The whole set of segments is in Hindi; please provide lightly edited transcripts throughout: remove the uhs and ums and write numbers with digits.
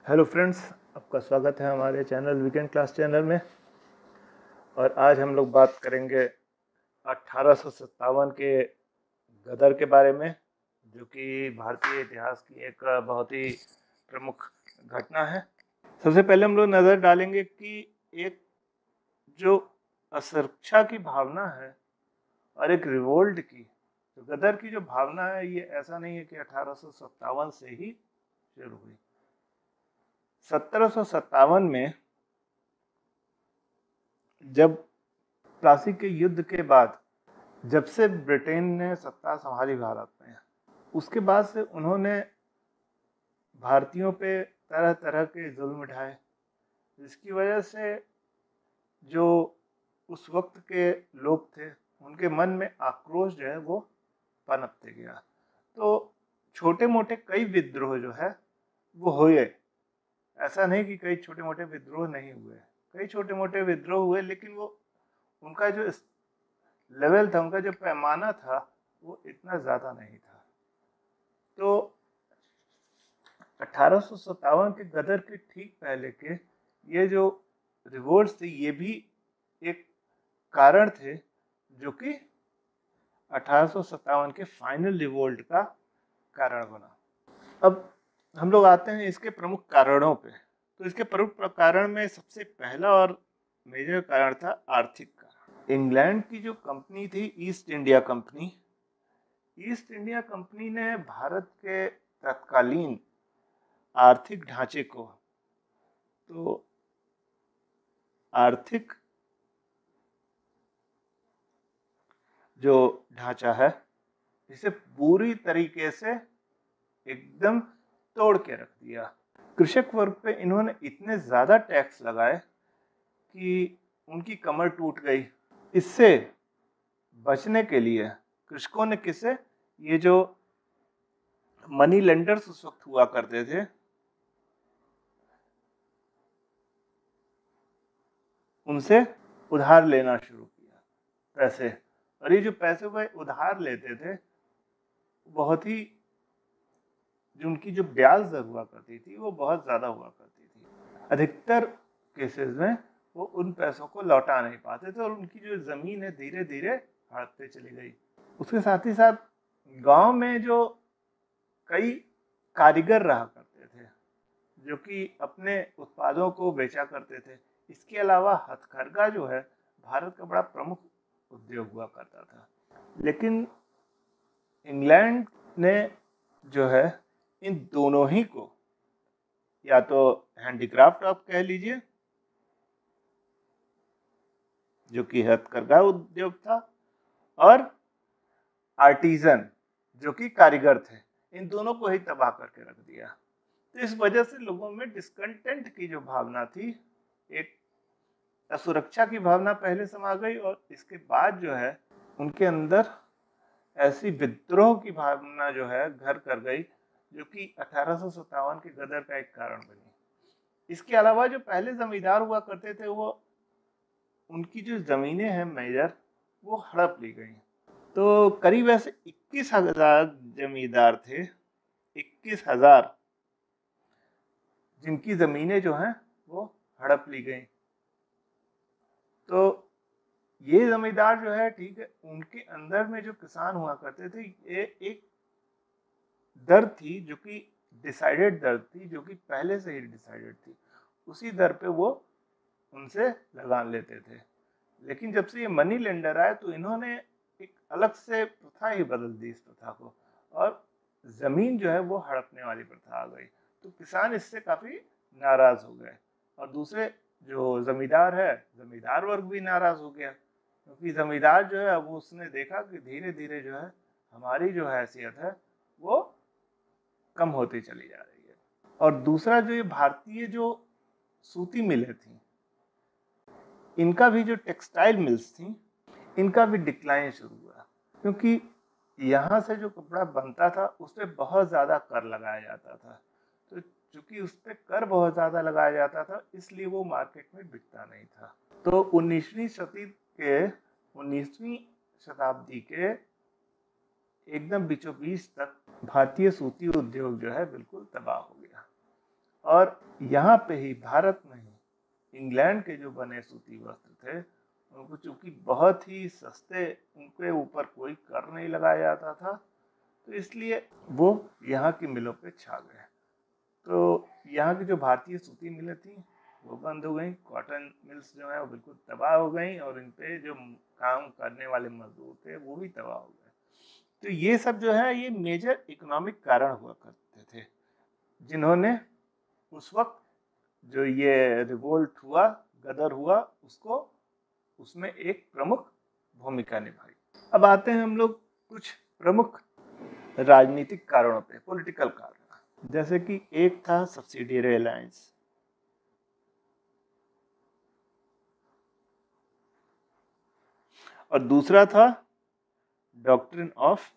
हेलो फ्रेंड्स, आपका स्वागत है हमारे चैनल वीकेंड क्लास चैनल में। और आज हम लोग बात करेंगे 1857 के गदर के बारे में, जो कि भारतीय इतिहास की एक बहुत ही प्रमुख घटना है। सबसे पहले हम लोग नज़र डालेंगे कि एक जो असुरक्षा की भावना है और एक रिवोल्ट की, तो गदर की जो भावना है, ये ऐसा नहीं है कि 1857 से ही शुरू हुई। 1757 में जब प्लासी के युद्ध के बाद, जब से ब्रिटेन ने सत्ता संभाली भारत में, उसके बाद से उन्होंने भारतीयों पे तरह तरह के जुल्म उठाए, जिसकी वजह से जो उस वक्त के लोग थे, उनके मन में आक्रोश जो है वो पनपते गया। तो छोटे मोटे कई विद्रोह जो है वो हुए, ऐसा नहीं कि कई छोटे मोटे विद्रोह नहीं हुए, कई छोटे मोटे विद्रोह हुए, लेकिन वो उनका जो लेवल था, उनका जो पैमाना था, वो इतना ज़्यादा नहीं था। तो 1857 के गदर के ठीक पहले के ये जो रिवोल्ट्स थे, ये भी एक कारण थे जो कि 1857 के फाइनल रिवोल्ट का कारण बना। अब हम लोग आते हैं इसके प्रमुख कारणों पे। तो इसके प्रमुख कारण में सबसे पहला और मेजर कारण था आर्थिक कारण। इंग्लैंड की जो कंपनी थी, east India company, east India company ने भारत के तत्कालीन आर्थिक ढांचे को, तो आर्थिक जो ढांचा है, इसे पूरी तरीके से एकदम तोड़ के रख दिया। कृषक वर्ग पे इन्होंने इतने ज़्यादा टैक्स लगाए कि उनकी कमर टूट गई। इससे बचने के लिए कृषकों ने किसे, ये जो मनी लेंडर्स उस वक्त हुआ करते थे, उनसे उधार लेना शुरू किया पैसे। और ये जो पैसे वह उधार लेते थे, बहुत ही, जो उनकी जो ब्याज दर हुआ करती थी, वो बहुत ज़्यादा हुआ करती थी। अधिकतर केसेस में वो उन पैसों को लौटा नहीं पाते थे और उनकी जो ज़मीन है धीरे धीरे हड़पते चली गई। उसके साथ ही साथ गांव में जो कई कारीगर रहा करते थे, जो कि अपने उत्पादों को बेचा करते थे। इसके अलावा हथकरघा जो है, भारत का बड़ा प्रमुख उद्योग हुआ करता था। लेकिन इंग्लैंड ने जो है, इन दोनों ही को, या तो हैंडीक्राफ्ट आप कह लीजिए, जो कि हथकरघा उद्योग था, और आर्टिजन, जो कि कारीगर थे, इन दोनों को ही तबाह करके रख दिया। तो इस वजह से लोगों में डिस्कंटेंट की जो भावना थी, एक असुरक्षा की भावना पहले समा गई, और इसके बाद जो है उनके अंदर ऐसी विद्रोह की भावना जो है घर कर गई, जो कि 1857 के गदर का एक कारण बनी। इसके अलावा जो पहले जमींदार हुआ करते थे, वो उनकी जो जमीनें हैं मेजर, वो हड़प ली गई। तो करीब ऐसे 21,000 जमींदार थे, 21,000, जिनकी जमीनें जो हैं वो हड़प ली गई। तो ये जमींदार जो है, ठीक है, उनके अंदर में जो किसान हुआ करते थे, ये एक दर थी जो कि डिसाइडेड दर थी, जो कि पहले से ही डिसाइडेड थी। उसी दर पे वो उनसे लगान लेते थे। लेकिन जब से ये मनी लेंडर आए, तो इन्होंने एक अलग से प्रथा ही बदल दी इस प्रथा को, और जमीन जो है वो हड़पने वाली प्रथा आ गई। तो किसान इससे काफी नाराज हो गए, और दूसरे जो जमींदार है, जमींदार वर्ग भी नाराज हो गया, क्योंकि जमींदार जो है, वो उसने देखा कि धीरे धीरे जो है हमारी जो हैसियत है वो कम होती चली जा रही है। और दूसरा, जो ये भारतीय जो सूती मिलें थी, इनका भी, जो टेक्सटाइल मिल्स थी, इनका भी डिक्लाइन शुरू हुआ, क्योंकि यहाँ से जो कपड़ा बनता था उस पर बहुत ज़्यादा कर लगाया जाता था। तो चूंकि उस पर कर बहुत ज़्यादा लगाया जाता था, इसलिए वो मार्केट में बिकता नहीं था। तो 19वीं शताब्दी के एकदम बीचों बीच तक भारतीय सूती उद्योग जो है बिल्कुल तबाह हो गया। और यहाँ पे ही भारत में ही इंग्लैंड के जो बने सूती वस्त्र थे उनको चूंकि बहुत ही सस्ते, उनके ऊपर कोई कर नहीं लगाया जाता था, तो इसलिए वो यहाँ की मिलों पे छा गए। तो यहाँ की जो भारतीय सूती मिलें थी वो बंद हो गई, कॉटन मिल्स जो है वो बिल्कुल तबाह हो गई और इन पे जो काम करने वाले मजदूर थे वो भी तबाह हो गए। तो ये सब जो है ये मेजर इकोनॉमिक कारण हुआ करते थे, जिन्होंने उस वक्त जो ये रिवोल्ट हुआ, गदर हुआ, उसको उसमें एक प्रमुख भूमिका निभाई। अब आते हैं हम लोग कुछ प्रमुख राजनीतिक कारणों पे, पॉलिटिकल कारण। जैसे कि एक था सब्सिडियरी अलायंस, और दूसरा था डॉक्ट्रिन ऑफ,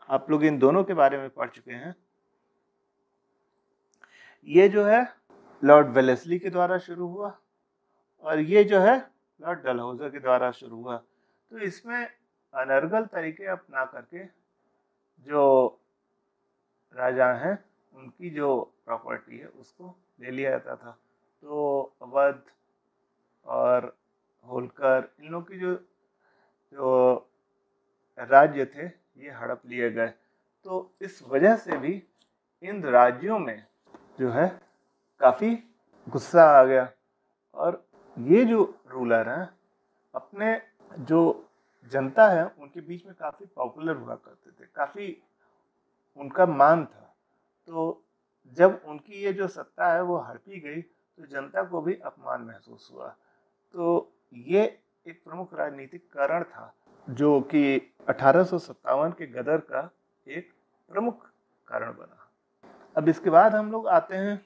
आप लोग इन दोनों के बारे में पढ़ चुके हैं। ये जो है लॉर्ड वेलेस्ली के द्वारा शुरू हुआ और ये जो है लॉर्ड डलहौजी के द्वारा शुरू हुआ। तो इसमें अनर्गल तरीके अपना करके जो राजा हैं उनकी जो प्रॉपर्टी है उसको ले लिया जाता था। तो अवध और होलकर, इन लोग की जो जो राज्य थे ये हड़प लिए गए। तो इस वजह से भी इन राज्यों में जो है काफ़ी गुस्सा आ गया और ये जो रूलर हैं अपने जो जनता है उनके बीच में काफ़ी पॉपुलर हुआ करते थे, काफ़ी उनका मान था। तो जब उनकी ये जो सत्ता है वो हड़पी गई तो जनता को भी अपमान महसूस हुआ। तो ये एक प्रमुख राजनीतिक कारण था जो कि 1857 के गदर का एक प्रमुख कारण बना। अब इसके बाद हम लोग आते हैं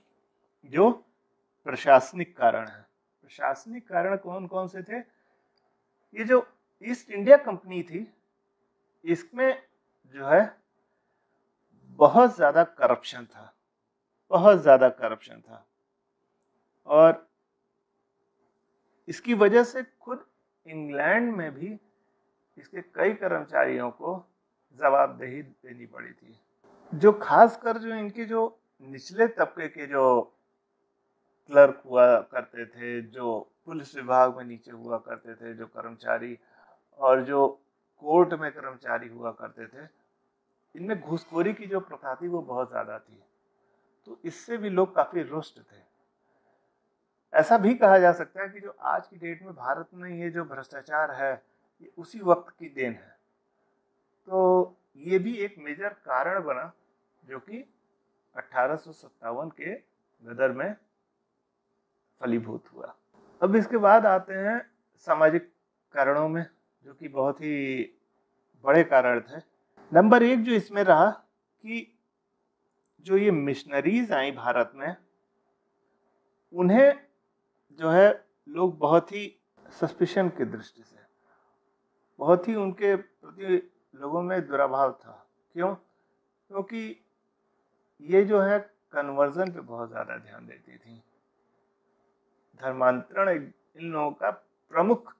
जो प्रशासनिक कारण है। प्रशासनिक कारण कौन कौन से थे? ये जो ईस्ट इंडिया कंपनी थी इसमें जो है बहुत ज़्यादा करप्शन था, बहुत ज़्यादा करप्शन था और इसकी वजह से खुद इंग्लैंड में भी इसके कई कर्मचारियों को जवाबदेही देनी पड़ी थी। जो खासकर जो इनके जो निचले तबके के जो क्लर्क हुआ करते थे, जो पुलिस विभाग में नीचे हुआ करते थे जो कर्मचारी, और जो कोर्ट में कर्मचारी हुआ करते थे, इनमें घूसखोरी की जो प्रथा थी वो बहुत ज़्यादा थी। तो इससे भी लोग काफ़ी रुष्ट थे। ऐसा भी कहा जा सकता है कि जो आज की डेट में भारत में ये जो भ्रष्टाचार है ये उसी वक्त की देन है। तो ये भी एक मेजर कारण बना जो कि 1857 के गदर में फलीभूत हुआ। अब इसके बाद आते हैं सामाजिक कारणों में, जो कि बहुत ही बड़े कारण थे। नंबर एक जो इसमें रहा कि जो ये मिशनरीज आई भारत में, उन्हें जो है लोग बहुत ही सस्पिशन की दृष्टि से, बहुत ही उनके प्रति लोगों में दुराभाव था। क्यों? क्योंकि ये जो है कन्वर्जन पे बहुत ज़्यादा ध्यान देती थी। धर्मांतरण इन लोगों का प्रमुख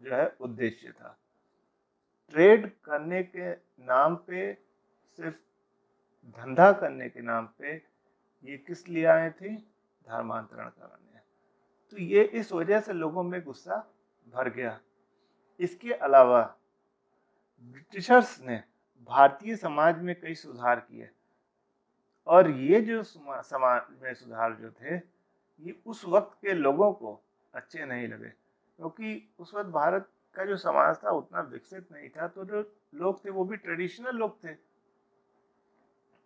जो है उद्देश्य था। ट्रेड करने के नाम पे, सिर्फ धंधा करने के नाम पे ये किस लिए आए थे? धर्मांतरण कराने। तो ये इस वजह से लोगों में गुस्सा भर गया। इसके अलावा ब्रिटिशर्स ने भारतीय समाज में कई सुधार किए और ये जो समाज में सुधार जो थे ये उस वक्त के लोगों को अच्छे नहीं लगे, क्योंकि उस वक्त भारत का जो समाज था उतना विकसित नहीं था। तो जो लोग थे वो भी ट्रेडिशनल लोग थे।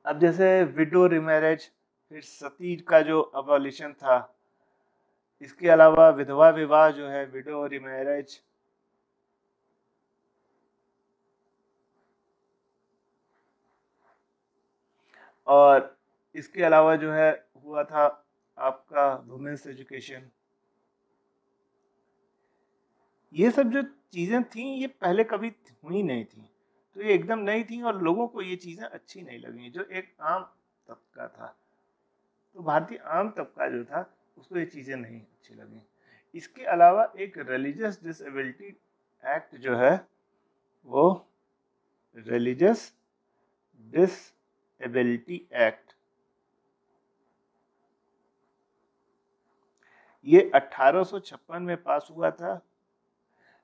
अब जैसे विडो रिमैरेज, फिर सती का जो अबॉलिशन था, इसके अलावा विधवा विवाह जो है, विडो रिमैरेज, और इसके अलावा जो है हुआ था आपका वुमेन्स एजुकेशन। ये सब जो चीज़ें थी ये पहले कभी हुई नहीं थी, तो ये एकदम नई थी और लोगों को ये चीज़ें अच्छी नहीं लगी, जो एक आम तबका था। तो भारतीय आम तबका जो था उसको ये चीज़ें नहीं अच्छी लगी। इसके अलावा एक रिलीजियस डिसेबिलिटी एक्ट जो है, वो रिलीजियस डिसेबिलिटी डिसेबिलिटी एक्ट, ये 1856 में पास हुआ था।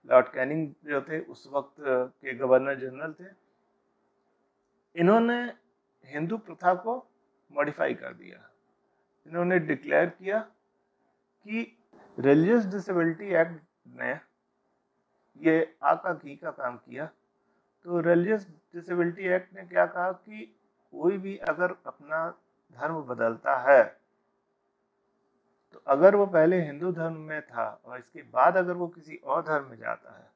लॉर्ड कैनिंग जो थे उस वक्त के गवर्नर जनरल थे। इन्होंने हिंदू प्रथा को मॉडिफाई कर दिया। इन्होंने डिक्लेयर किया कि रिलीजियस डिसेबिलिटी एक्ट ने ये आका घी का काम किया। तो रिलीजियस डिसेबिलिटी एक्ट ने क्या कहा कि कोई भी अगर अपना धर्म बदलता है, तो अगर वो पहले हिंदू धर्म में था और इसके बाद अगर वो किसी और धर्म में जाता है,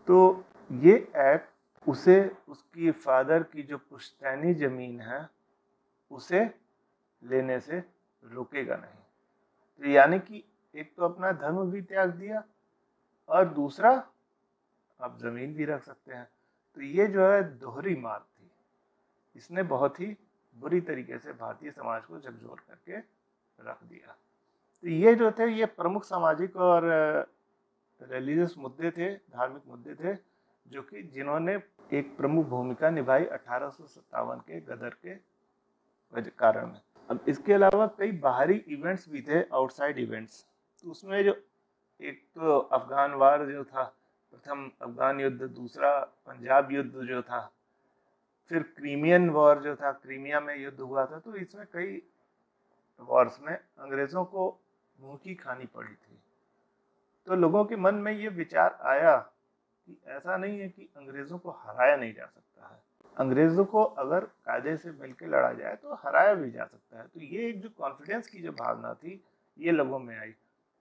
तो ये एक्ट उसे उसकी फादर की जो पुश्तैनी जमीन है उसे लेने से रोकेगा नहीं। तो यानी कि एक तो अपना धर्म भी त्याग दिया और दूसरा आप जमीन भी रख सकते हैं। तो ये जो है दोहरी मार थी। इसने बहुत ही बुरी तरीके से भारतीय समाज को झकझोर करके रख दिया। तो ये जो थे ये प्रमुख सामाजिक और रिलीजियस मुद्दे थे, धार्मिक मुद्दे थे, जो कि जिन्होंने एक प्रमुख भूमिका निभाई 1857 के गदर के कारण में। अब इसके अलावा कई बाहरी इवेंट्स भी थे, आउटसाइड इवेंट्स। तो उसमें जो एक तो अफगान वार जो था, प्रथम अफगान युद्ध, दूसरा पंजाब युद्ध जो था, फिर क्रीमियन वॉर जो था, क्रीमिया में युद्ध हुआ था। तो इसमें कई वॉर्स में अंग्रेज़ों को मुंह की खानी पड़ी थी। तो लोगों के मन में ये विचार आया कि ऐसा नहीं है कि अंग्रेज़ों को हराया नहीं जा सकता है, अंग्रेज़ों को अगर कायदे से मिलकर लड़ा जाए तो हराया भी जा सकता है। तो ये एक जो कॉन्फिडेंस की जो भावना थी ये लोगों में आई,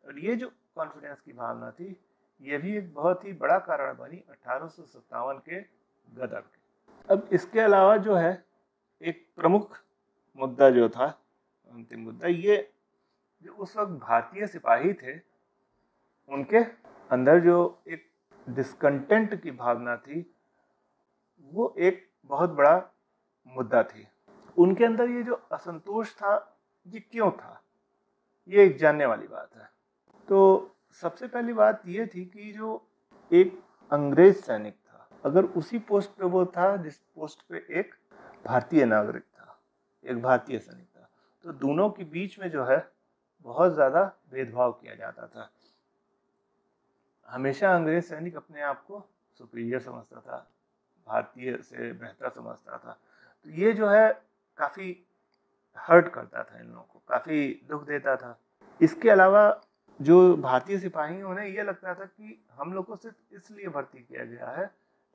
और ये जो कॉन्फिडेंस की भावना थी ये भी एक बहुत ही बड़ा कारण बनी 1857 के गदर के। अब इसके अलावा जो है एक प्रमुख मुद्दा जो था, अंतिम मुद्दा, ये जो उस वक्त भारतीय सिपाही थे उनके अंदर जो एक डिस्कंटेंट की भावना थी वो एक बहुत बड़ा मुद्दा थी। उनके अंदर ये जो असंतोष था ये क्यों था, ये एक जानने वाली बात है। तो सबसे पहली बात ये थी कि जो एक अंग्रेज सैनिक था, अगर उसी पोस्ट पे वो था जिस पोस्ट पे एक भारतीय नागरिक था, एक भारतीय सैनिक था, तो दोनों के बीच में जो है बहुत ज़्यादा भेदभाव किया जाता था। हमेशा अंग्रेज सैनिक अपने आप को सुपीरियर समझता था, भारतीय से बेहतर समझता था। तो ये जो है काफ़ी हर्ट करता था इन लोगों को, काफ़ी दुख देता था। इसके अलावा जो भारतीय सिपाही उन्हें ये लगता था कि हम लोग को सिर्फ इसलिए भर्ती किया गया है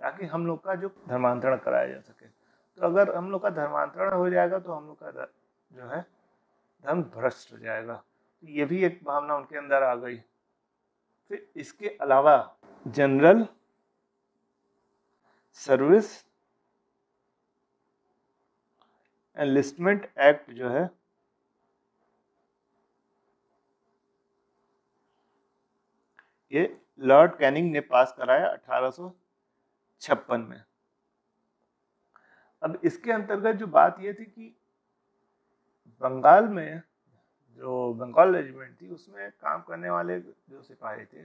ताकि हम लोग का जो धर्मांतरण कराया जा सके। तो अगर हम लोग का धर्मांतरण हो जाएगा तो हम लोग का जो है धर्म भ्रष्ट हो जाएगा। तो ये भी एक भावना उनके अंदर आ गई। फिर इसके अलावा जनरल सर्विस एनलिस्टमेंट एक्ट जो है ये लॉर्ड कैनिंग ने पास कराया 1856 में। अब इसके अंतर्गत जो बात ये थी कि बंगाल में जो बंगाल रेजिमेंट थी उसमें काम करने वाले जो सिपाही थे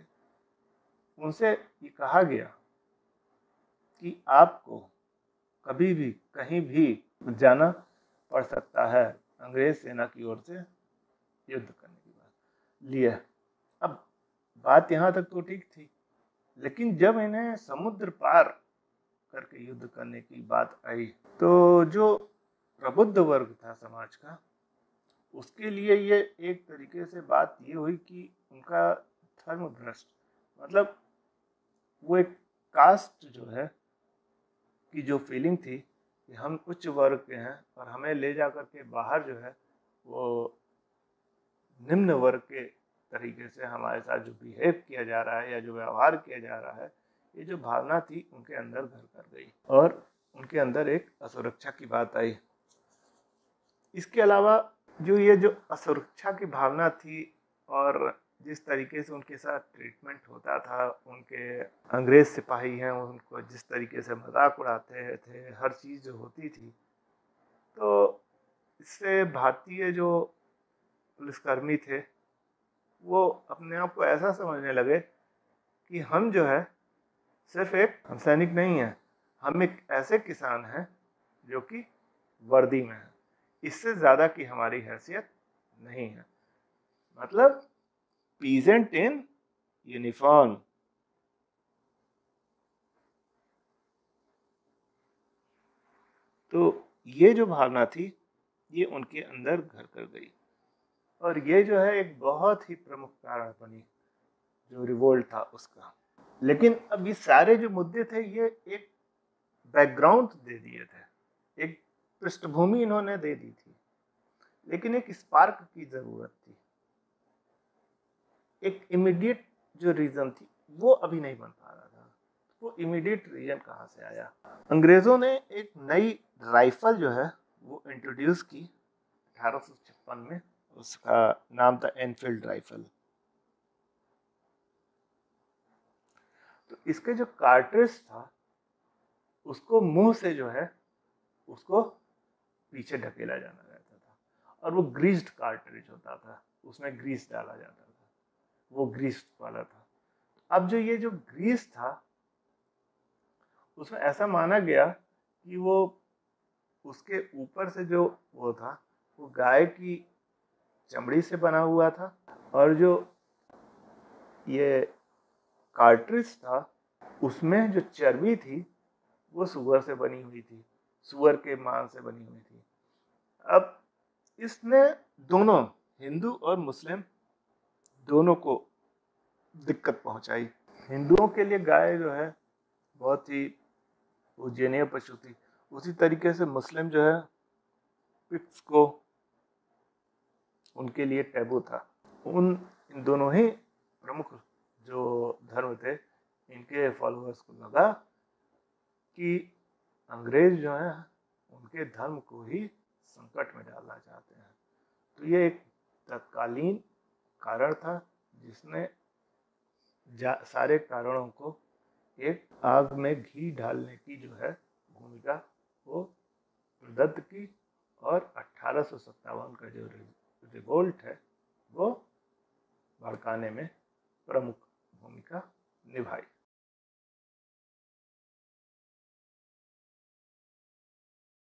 उनसे ये कहा गया कि आपको कभी भी कहीं भी जाना पड़ सकता है अंग्रेज सेना की ओर से युद्ध करने की बात लिए। अब बात यहाँ तक तो ठीक थी, लेकिन जब इन्हें समुद्र पार करके युद्ध करने की बात आई तो जो प्रबुद्ध वर्ग था समाज का उसके लिए ये एक तरीके से बात ये हुई कि उनका धर्म भ्रष्ट, मतलब वो एक कास्ट जो है की जो फीलिंग थी कि हम उच्च वर्ग के हैं और हमें ले जा कर के बाहर जो है वो निम्न वर्ग के तरीके से हमारे साथ जो बिहेव किया जा रहा है या जो व्यवहार किया जा रहा है, ये जो भावना थी उनके अंदर घर कर गई और उनके अंदर एक असुरक्षा की बात आई। इसके अलावा जो ये जो असुरक्षा की भावना थी और जिस तरीके से उनके साथ ट्रीटमेंट होता था, उनके अंग्रेज सिपाही हैं उनको जिस तरीके से मजाक उड़ाते थे, हर चीज़ जो होती थी, तो इससे भारतीय जो पुलिसकर्मी थे वो अपने आप को ऐसा समझने लगे कि हम जो है सिर्फ एक हम सैनिक नहीं हैं, हम एक ऐसे किसान हैं जो कि वर्दी में है, इससे ज़्यादा की हमारी हैसियत नहीं है। मतलब पीजेंट इन यूनिफॉर्म। तो ये जो भावना थी ये उनके अंदर घर कर गई, और ये जो है एक बहुत ही प्रमुख कारण बनी जो रिवोल्ट था उसका। लेकिन अब ये सारे जो मुद्दे थे ये एक बैकग्राउंड दे दिए थे, एक पृष्ठभूमि इन्होंने दे दी थी, लेकिन एक स्पार्क की जरूरत थी। एक इमीडिएट जो रीजन थी वो अभी नहीं बन पा रहा था। वो इमीडिएट रीजन कहाँ से आया? अंग्रेजों ने एक नई राइफल जो है वो इंट्रोड्यूस की 1856 में। उसका नाम था एनफील्ड राइफल। तो इसके जो कार्ट्रिज था उसको मुंह से जो है उसको पीछे ढकेला जाना रहता था, और वो ग्रीस्ड कार्ट्रिज होता था, उसमें ग्रीस डाला जाता था, वो ग्रीस वाला था। अब जो ये जो ग्रीस था उसमें ऐसा माना गया कि वो उसके ऊपर से जो वो था वो गाय की चमड़ी से बना हुआ था, और जो ये कार्ट्रिज था उसमें जो चर्बी थी वो सुअर से बनी हुई थी, सुअर के मांस से बनी हुई थी। अब इसने दोनों हिंदू और मुस्लिम दोनों को दिक्कत पहुंचाई। हिंदुओं के लिए गाय जो है बहुत ही पूजनीय पशु थी, उसी तरीके से मुस्लिम जो है पिग्स को उनके लिए टैबू था। इन दोनों ही प्रमुख जो धर्म थे इनके फॉलोअर्स को लगा कि अंग्रेज जो है उनके धर्म को ही संकट में डालना चाहते हैं। तो ये एक तत्कालीन कारण था जिसने सारे कारणों को एक आग में घी डालने की जो है भूमिका वो प्रदत्त की, और 1857 का जो रिवोल्ट है वो भड़काने में प्रमुख भूमिका निभाई।